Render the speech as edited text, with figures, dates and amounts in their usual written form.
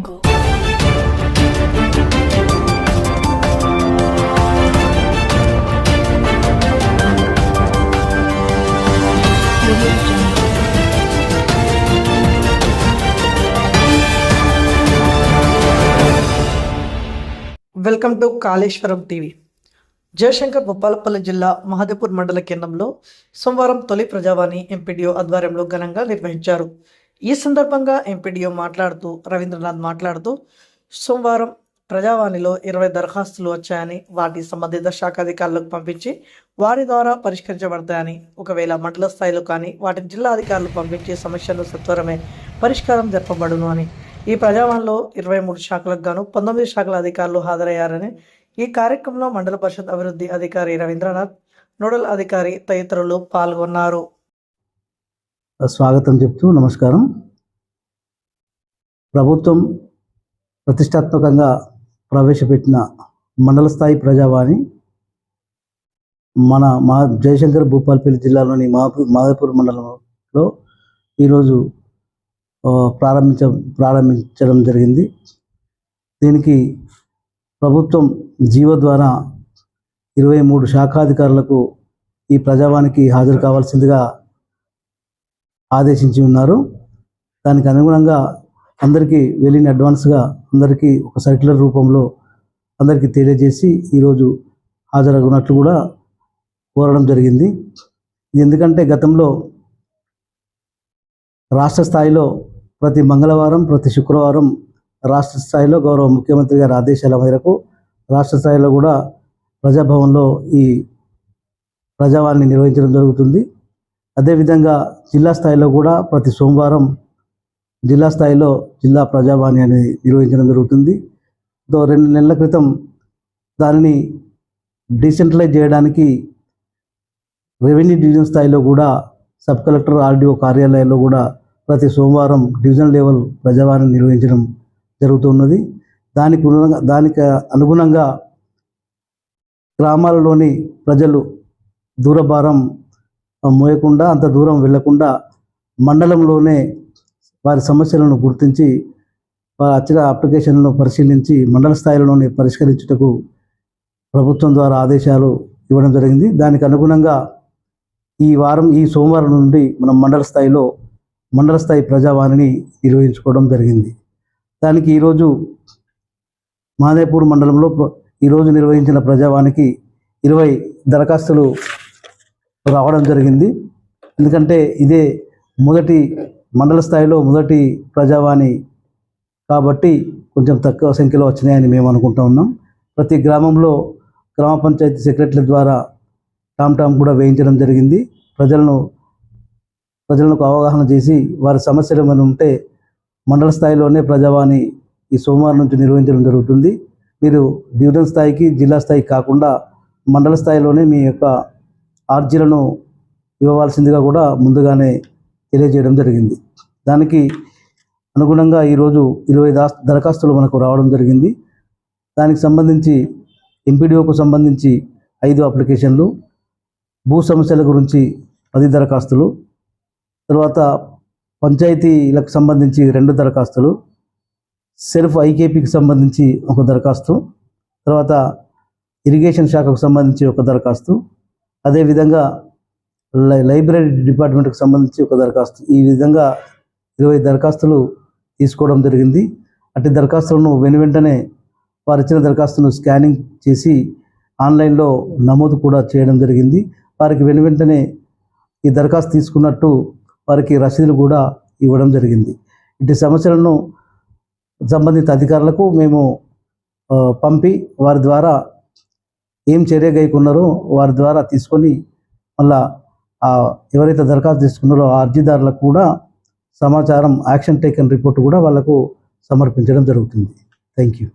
Go. Welcome to Kaleshwaram TV. Jayashankar Bhupalpally జిల్లా మహదేపూర్ మండల కేంద్రంలో సోమవారం తొలి ప్రజావాణి ఎంపీడీఓ ఆధ్వర్యంలో ఘనంగా నిర్వహించారు. ఈ సందర్భంగా ఎంపీడీఓ రవీంద్రనాథ్ మాట్లాడుతూ సోమవారం ప్రజావాణిలో 20 దరఖాస్తులు వచ్చాయని, వాటి సంబంధిత శాఖ అధికారులకు పంపించి వారి ద్వారా పరిష్కరించబడతాయని, ఒకవేళ మండల స్థాయిలో కానీ వాటిని జిల్లా అధికారులు పంపించే సమస్యలు సత్వరమే పరిష్కారం జరపబడును అని, ఈ ప్రజావాణిలో 23 శాఖలకు గాను 19 శాఖల అధికారులు హాజరయ్యారని, ఈ కార్యక్రమంలో మండల పరిషత్ అభివృద్ధి అధికారి రవీంద్రనాథ్, నోడల్ అధికారి తదితరులు పాల్గొన్నారు. స్వాగతం చెప్తూ నమస్కారం. ప్రభుత్వం ప్రతిష్టాత్మకంగా ప్రవేశపెట్టిన మండల స్థాయి ప్రజావాణి మా జయశంకర్ భూపాలపల్లి జిల్లాలోని మహదేపూర్ మండలంలో ఈరోజు ప్రారంభించడం జరిగింది. దీనికి ప్రభుత్వం జీవో ద్వారా 23 శాఖాధికారులకు ఈ ప్రజావానికి హాజరు కావాల్సిందిగా ఆదేశించి ఉన్నారు. దానికి అనుగుణంగా అందరికీ వెళ్ళిన అడ్వాన్స్గా అందరికీ ఒక సర్క్యులర్ రూపంలో అందరికీ తెలియజేసి ఈరోజు హాజరగునట్లు కూడా కోరడం జరిగింది. ఇది ఎందుకంటే గతంలో రాష్ట్ర స్థాయిలో ప్రతి మంగళవారం, ప్రతి శుక్రవారం రాష్ట్ర స్థాయిలో గౌరవ ముఖ్యమంత్రి గారి ఆదేశాల మేరకు రాష్ట్ర స్థాయిలో కూడా ప్రజాభవన్లో ఈ ప్రజావాణిని నిర్వహించడం జరుగుతుంది. అదేవిధంగా జిల్లా స్థాయిలో కూడా ప్రతి సోమవారం జిల్లా స్థాయిలో జిల్లా ప్రజావాణి అనేది నిర్వహించడం జరుగుతుంది. 2 నెలల క్రితం దానిని డీసెంట్రలైజ్ చేయడానికి రెవెన్యూ డివిజన్ స్థాయిలో కూడా సబ్ కలెక్టర్, ఆర్డీఓ కార్యాలయాల్లో కూడా ప్రతి సోమవారం డివిజన్ లెవెల్ ప్రజావాణి నిర్వహించడం జరుగుతున్నది. దానికి అనుగుణంగా గ్రామాలలోని ప్రజలు దూరభారం మోయకుండా, అంత దూరం వెళ్లకుండా మండలంలోనే వారి సమస్యలను గుర్తించి వారి వచ్చిన అప్లికేషన్లను పరిశీలించి మండల స్థాయిలోనే పరిష్కరించుటకు ప్రభుత్వం ద్వారా ఆదేశాలు ఇవ్వడం జరిగింది. దానికి అనుగుణంగా ఈ సోమవారం నుండి మనం మండల స్థాయి ప్రజావాణిని నిర్వహించుకోవడం జరిగింది. దానికి ఈరోజు మహదేపూర్ మండలంలో ఈరోజు నిర్వహించిన ప్రజావాణికి 20 దరఖాస్తులు రావడం జరిగింది. ఎందుకంటే ఇదే మండల స్థాయిలో మొదటి ప్రజావాణి కాబట్టి కొంచెం తక్కువ సంఖ్యలో వచ్చినాయని మేము అనుకుంటూ ఉన్నాం. ప్రతి గ్రామంలో గ్రామ పంచాయతీ సెక్రటరీల ద్వారా టామ్ కూడా వేయించడం జరిగింది. ప్రజలకు అవగాహన చేసి వారి సమస్యలు ఏమైనా ఉంటే మండల స్థాయిలోనే ప్రజావాణి ఈ సోమవారం నుంచి నిర్వహించడం జరుగుతుంది. మీరు డివిజన్ స్థాయికి, జిల్లా స్థాయికి కాకుండా మండల స్థాయిలోనే మీ యొక్క ఆర్జీలను ఇవ్వవలసిందిగా కూడా ముందుగానే తెలియజేయడం జరిగింది. దానికి అనుగుణంగా ఈరోజు 20 దరఖాస్తులు మనకు రావడం జరిగింది. దానికి సంబంధించి ఎంపీడీఓకు సంబంధించి 5 అప్లికేషన్లు, భూ సమస్యల గురించి 10 దరఖాస్తులు, తర్వాత పంచాయతీలకు సంబంధించి 2 దరఖాస్తులు, సెల్ఫ్ ఐకేపీకి సంబంధించి 1 దరఖాస్తు, తర్వాత ఇరిగేషన్ శాఖకు సంబంధించి 1 దరఖాస్తు, అదేవిధంగా లైబ్రరీ డిపార్ట్మెంట్కి సంబంధించి 1 దరఖాస్తు. ఈ విధంగా 20 దరఖాస్తులు తీసుకోవడం జరిగింది. అట్టి దరఖాస్తులను వెంటనే వారు ఇచ్చిన దరఖాస్తును స్కానింగ్ చేసి ఆన్లైన్లో నమోదు కూడా చేయడం జరిగింది. వారికి వెంటనే ఈ దరఖాస్తు తీసుకున్నట్టు వారికి రసీదులు కూడా ఇవ్వడం జరిగింది. ఇట్టి సమస్యలను సంబంధిత అధికారులకు మేము పంపి వారి ద్వారా ఏం చర్య గైకున్నారో వారి ద్వారా తీసుకొని మళ్ళా ఎవరైతే దరఖాస్తు తీసుకున్నారో ఆ అర్జీదారులకు కూడా సమాచారం, యాక్షన్ టేకన్ రిపోర్ట్ కూడా వాళ్ళకు సమర్పించడం జరుగుతుంది. Thank you.